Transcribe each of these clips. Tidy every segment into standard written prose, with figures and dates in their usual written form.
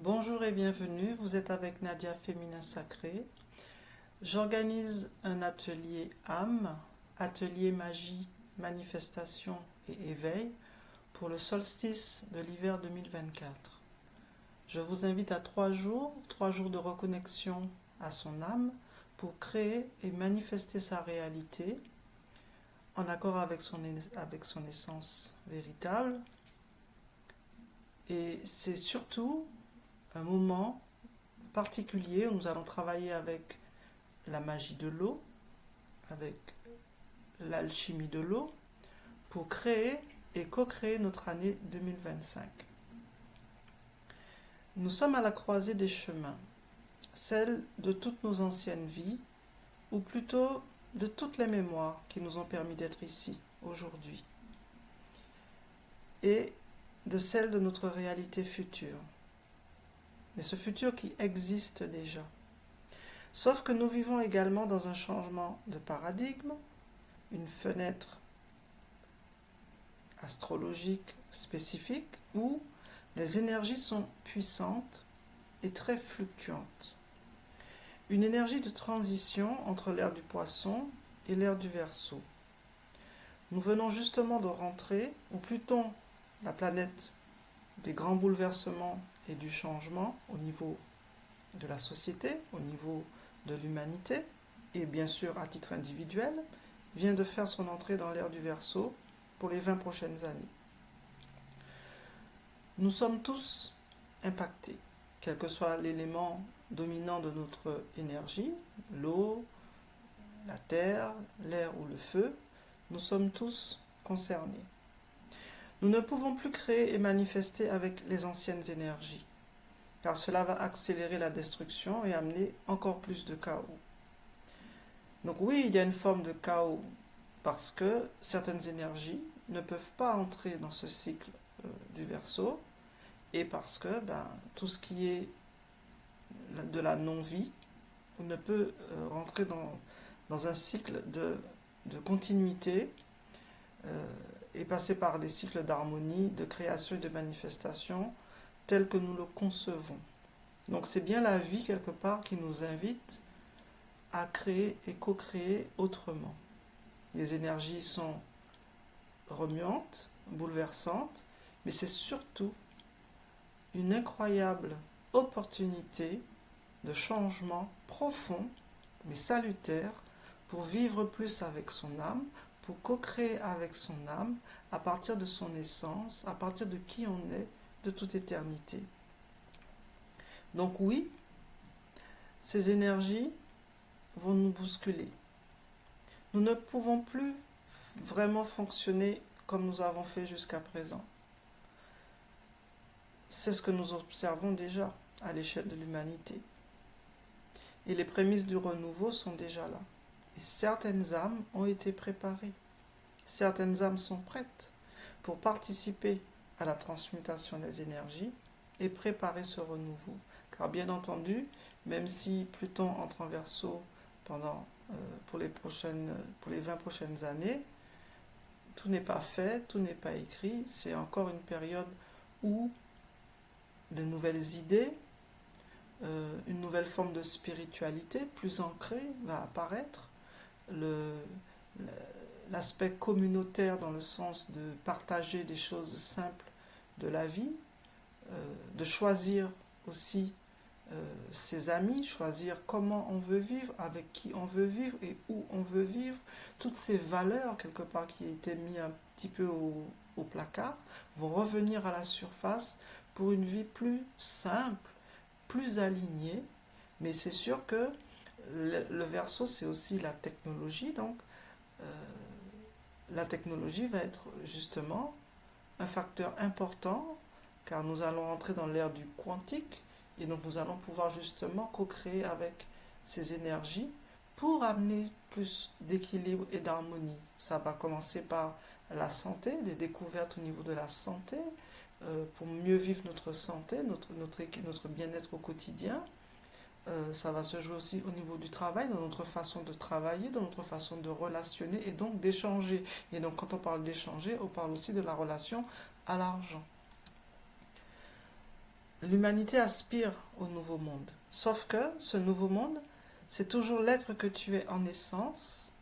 Bonjour et bienvenue, vous êtes avec Nadia Féminin Sacré. J'organise un atelier âme, atelier magie, manifestation et éveil pour le solstice de l'hiver 2024. Je vous invite à 3 jours de reconnexion à son âme pour créer et manifester sa réalité en accord avec son essence véritable. Et c'est surtout un moment particulier où nous allons travailler avec la magie de l'eau, avec l'alchimie de l'eau, pour créer et co-créer notre année 2025. Nous sommes à la croisée des chemins, celle de toutes nos anciennes vies, ou plutôt de toutes les mémoires qui nous ont permis d'être ici, aujourd'hui, et de celle de notre réalité future. Mais ce futur qui existe déjà. Sauf que nous vivons également dans un changement de paradigme, une fenêtre astrologique spécifique où les énergies sont puissantes et très fluctuantes. Une énergie de transition entre l'ère du Poisson et l'ère du Verseau. Nous venons justement de rentrer, ou plutôt la planète des grands bouleversements et du changement au niveau de la société, au niveau de l'humanité, et bien sûr à titre individuel, vient de faire son entrée dans l'ère du Verseau pour les 20 prochaines années. Nous sommes tous impactés, quel que soit l'élément dominant de notre énergie, l'eau, la terre, l'air ou le feu, nous sommes tous concernés. Nous ne pouvons plus créer et manifester avec les anciennes énergies, car cela va accélérer la destruction et amener encore plus de chaos. Donc oui, il y a une forme de chaos parce que certaines énergies ne peuvent pas entrer dans ce cycle du Verseau et parce que tout ce qui est de la non-vie ne peut rentrer dans un cycle de continuité et passer par des cycles d'harmonie, de création et de manifestation tels que nous le concevons. Donc c'est bien la vie quelque part qui nous invite à créer et co-créer autrement. Les énergies sont remuantes, bouleversantes, mais c'est surtout une incroyable opportunité de changement profond, mais salutaire, pour vivre plus avec son âme, pour co-créer avec son âme, à partir de son essence, à partir de qui on est, de toute éternité. Donc oui, ces énergies vont nous bousculer. Nous ne pouvons plus vraiment fonctionner comme nous avons fait jusqu'à présent. C'est ce que nous observons déjà à l'échelle de l'humanité. Et les prémices du renouveau sont déjà là. Et certaines âmes ont été préparées. Certaines âmes sont prêtes pour participer à la transmutation des énergies et préparer ce renouveau. Car bien entendu, même si Pluton entre en Verseau pour les 20 prochaines années, tout n'est pas fait, tout n'est pas écrit. C'est encore une période où de nouvelles idées, une nouvelle forme de spiritualité plus ancrée va apparaître. L'aspect communautaire dans le sens de partager des choses simples de la vie, de choisir aussi ses amis, choisir comment on veut vivre, avec qui on veut vivre et où on veut vivre. Toutes ces valeurs, quelque part, qui étaient mises un petit peu au placard, vont revenir à la surface pour une vie plus simple, plus alignée. Mais c'est sûr que le Verseau, c'est aussi la technologie, donc la technologie va être justement un facteur important car nous allons entrer dans l'ère du quantique et donc nous allons pouvoir justement co-créer avec ces énergies pour amener plus d'équilibre et d'harmonie. Ça va commencer par la santé, des découvertes au niveau de la santé, pour mieux vivre notre santé, notre bien-être au quotidien. Ça va se jouer aussi au niveau du travail, dans notre façon de travailler, dans notre façon de relationner et donc d'échanger. Et donc quand on parle d'échanger, on parle aussi de la relation à l'argent. l'humanité aspire au nouveau monde. Sauf que ce nouveau monde, c'est toujours l'être que tu es en essence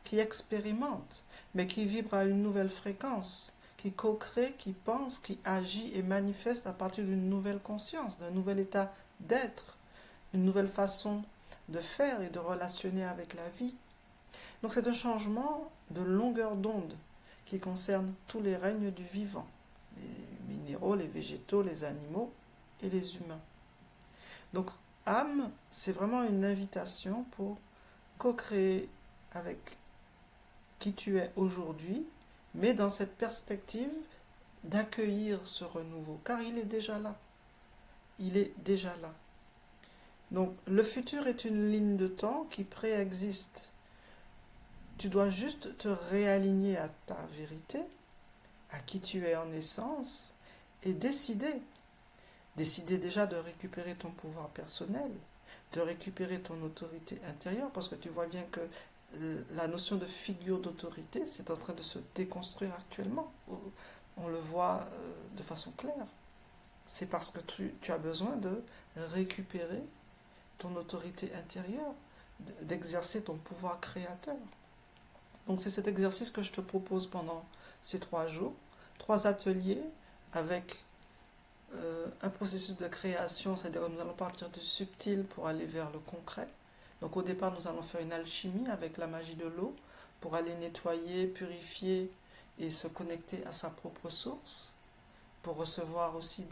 qui expérimente, mais qui vibre à une nouvelle fréquence, qui co-crée, qui pense, qui agit et manifeste à partir d'une nouvelle conscience, d'un nouvel état d'être, une nouvelle façon de faire et de relationner avec la vie. Donc c'est un changement de longueur d'onde qui concerne tous les règnes du vivant, les minéraux, les végétaux, les animaux et les humains. Donc âme, c'est vraiment une invitation pour co-créer avec qui tu es aujourd'hui, mais dans cette perspective d'accueillir ce renouveau, car il est déjà là. Il est déjà là. Donc le futur est une ligne de temps qui préexiste. Tu dois juste te réaligner à ta vérité, à qui tu es en essence, et décider. Décider déjà de récupérer ton pouvoir personnel, de récupérer ton autorité intérieure, parce que tu vois bien que la notion de figure d'autorité, c'est en train de se déconstruire actuellement. On le voit de façon claire. C'est parce que tu as besoin de récupérer ton autorité intérieure, d'exercer ton pouvoir créateur. Donc c'est cet exercice que je te propose pendant ces 3 jours. 3 ateliers avec un processus de création, c'est-à-dire que nous allons partir du subtil pour aller vers le concret. Donc au départ, nous allons faire une alchimie avec la magie de l'eau pour aller nettoyer, purifier et se connecter à sa propre source, pour recevoir aussi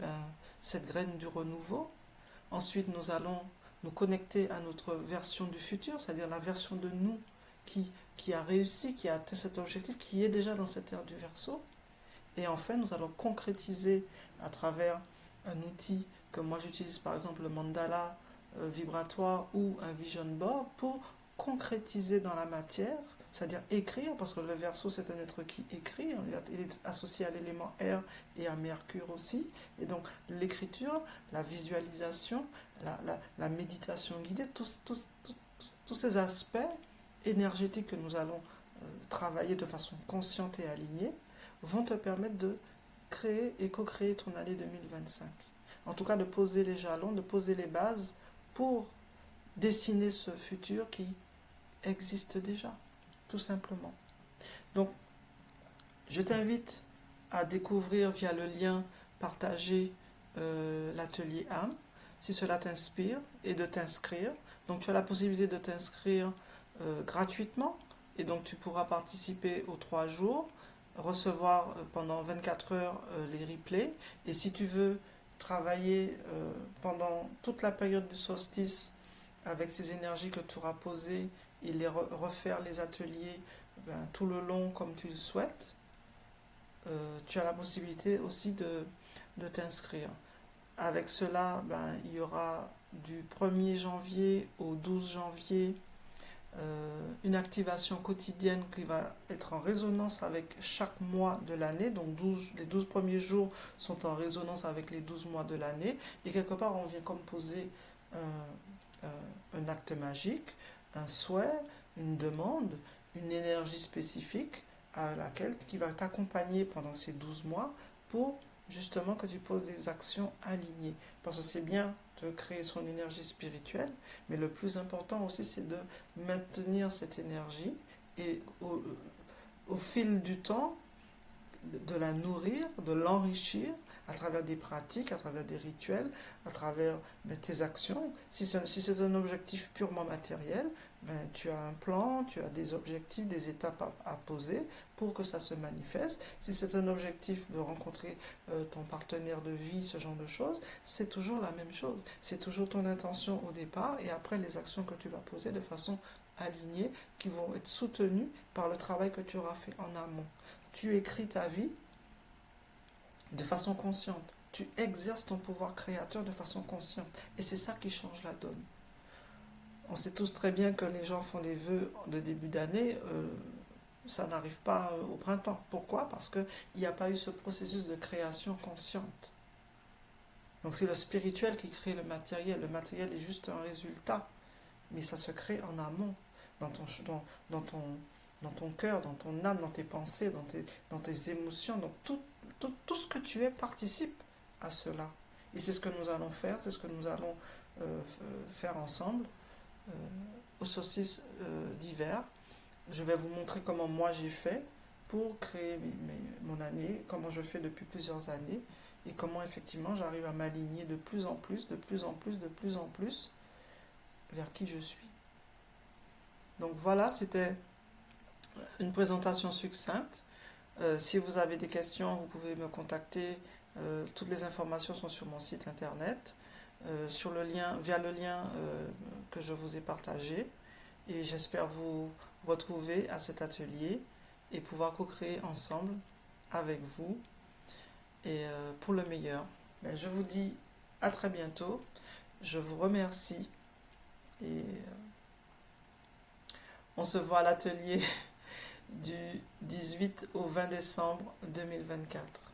cette graine du renouveau. Ensuite, nous allons nous connecter à notre version du futur, c'est-à-dire la version de nous qui a réussi, qui a atteint cet objectif, qui est déjà dans cette ère du Verseau. Et enfin, nous allons concrétiser à travers un outil que moi j'utilise, par exemple le mandala vibratoire ou un vision board, pour concrétiser dans la matière, c'est-à-dire écrire, parce que le Verseau c'est un être qui écrit, il est associé à l'élément air et à Mercure aussi, et donc l'écriture, la visualisation, la méditation guidée, tous ces aspects énergétiques que nous allons travailler de façon consciente et alignée vont te permettre de créer et co-créer ton année 2025. En tout cas, de poser les jalons, de poser les bases pour dessiner ce futur qui existe déjà, tout simplement. Donc, je t'invite à découvrir via le lien partagé l'atelier âme, si cela t'inspire, et de t'inscrire. Donc, tu as la possibilité de t'inscrire gratuitement, et donc tu pourras participer aux 3 jours, recevoir pendant 24 heures les replays. Et si tu veux travailler pendant toute la période du solstice avec ces énergies que tu auras posées et refaire les ateliers tout le long comme tu le souhaites, tu as la possibilité aussi de t'inscrire. Avec cela, il y aura du 1er janvier au 12 janvier une activation quotidienne qui va être en résonance avec chaque mois de l'année. Donc les 12 premiers jours sont en résonance avec les 12 mois de l'année. Et quelque part, on vient comme poser un acte magique, un souhait, une demande, une énergie spécifique à laquelle qui va t'accompagner pendant ces 12 mois pour justement que tu poses des actions alignées. Parce que c'est bien de créer son énergie spirituelle, mais le plus important aussi, c'est de maintenir cette énergie et au fil du temps, de la nourrir, de l'enrichir à travers des pratiques, à travers des rituels, à travers tes actions. Si c'est un objectif purement matériel, tu as un plan, tu as des objectifs, des étapes à poser pour que ça se manifeste. Si c'est un objectif de rencontrer ton partenaire de vie, ce genre de choses, c'est toujours la même chose. C'est toujours ton intention au départ et après les actions que tu vas poser de façon alignée qui vont être soutenues par le travail que tu auras fait en amont. Tu écris ta vie de façon consciente. Tu exerces ton pouvoir créateur de façon consciente. Et c'est ça qui change la donne. On sait tous très bien que les gens font des vœux de début d'année, ça n'arrive pas au printemps. Pourquoi? Parce qu'il n'y a pas eu ce processus de création consciente. Donc c'est le spirituel qui crée le matériel. Le matériel est juste un résultat. Mais ça se crée en amont, dans ton cœur, dans ton âme, dans tes pensées, dans tes émotions. Donc tout ce que tu es participe à cela. Et c'est ce que nous allons faire, c'est ce que nous allons faire ensemble aux saucisses d'hiver. Je vais vous montrer comment moi j'ai fait pour créer mon année, comment je fais depuis plusieurs années et comment effectivement j'arrive à m'aligner de plus en plus, de plus en plus, de plus en plus vers qui je suis. Donc voilà, c'était une présentation succincte. Si vous avez des questions, vous pouvez me contacter. Toutes les informations sont sur mon site internet, via le lien que je vous ai partagé. Et j'espère vous retrouver à cet atelier et pouvoir co-créer ensemble avec vous et pour le meilleur. Je vous dis à très bientôt. Je vous remercie et on se voit à l'atelier du 18 au 20 décembre 2024.